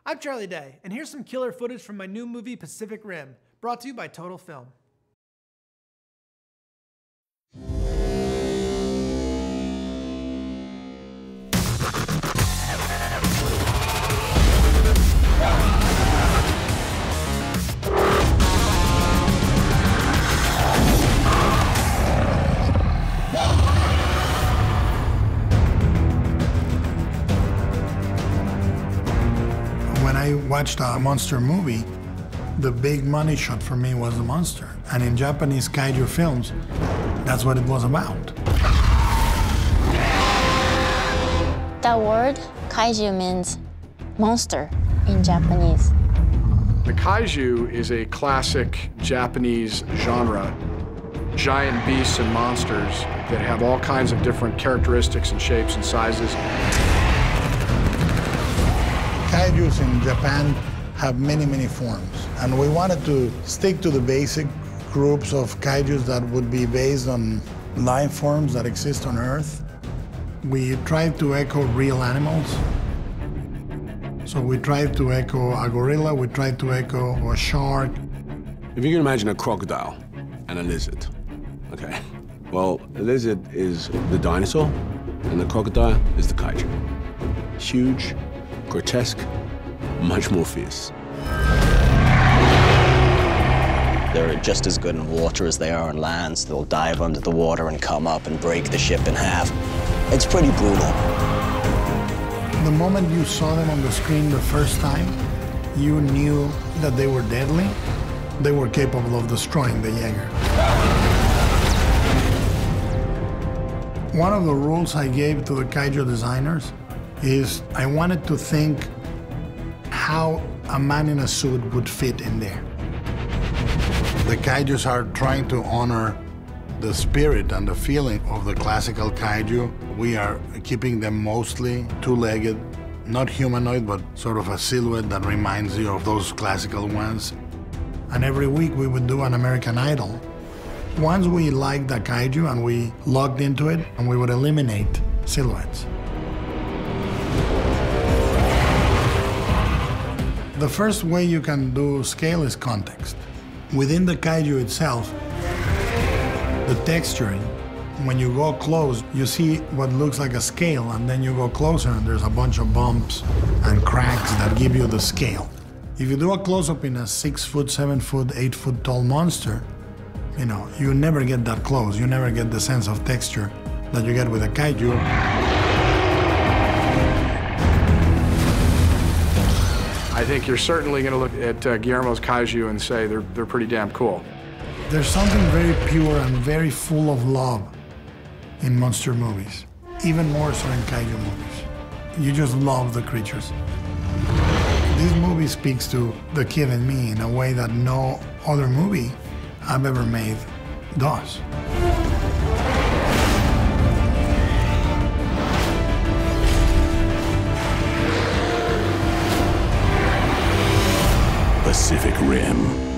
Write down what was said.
I'm Charlie Day, and here's some killer footage from my new movie Pacific Rim, brought to you by Total Film. When I watched a monster movie, the big money shot for me was the monster. And in Japanese kaiju films, that's what it was about. That word, kaiju, means monster in Japanese. The kaiju is a classic Japanese genre. Giant beasts and monsters that have all kinds of different characteristics and shapes and sizes. Kaijus in Japan have many, many forms. And we wanted to stick to the basic groups of kaijus that would be based on life forms that exist on Earth. We tried to echo real animals. So we tried to echo a gorilla, we tried to echo a shark. If you can imagine a crocodile and a lizard, okay? Well, a lizard is the dinosaur, and the crocodile is the kaiju. Huge, grotesque, much more fierce. They're just as good in water as they are on land, so they'll dive under the water and come up and break the ship in half. It's pretty brutal. The moment you saw them on the screen the first time, you knew that they were deadly. They were capable of destroying the Jaeger. One of the rules I gave to the kaiju designers is I wanted to think how a man in a suit would fit in there. The kaijus are trying to honor the spirit and the feeling of the classical kaiju. We are keeping them mostly two-legged, not humanoid, but sort of a silhouette that reminds you of those classical ones. And every week we would do an American Idol. Once we liked the kaiju and we logged into it, and we would eliminate silhouettes. The first way you can do scale is context. Within the kaiju itself, the texturing, when you go close, you see what looks like a scale, and then you go closer and there's a bunch of bumps and cracks that give you the scale. If you do a close-up in a 6 foot, 7 foot, 8 foot tall monster, you never get that close. You never get the sense of texture that you get with a kaiju. I think you're certainly going to look at Guillermo's kaiju and say they're pretty damn cool. There's something very pure and very full of love in monster movies, even more so in kaiju movies. You just love the creatures. This movie speaks to the kid in me in a way that no other movie I've ever made does. Pacific Rim.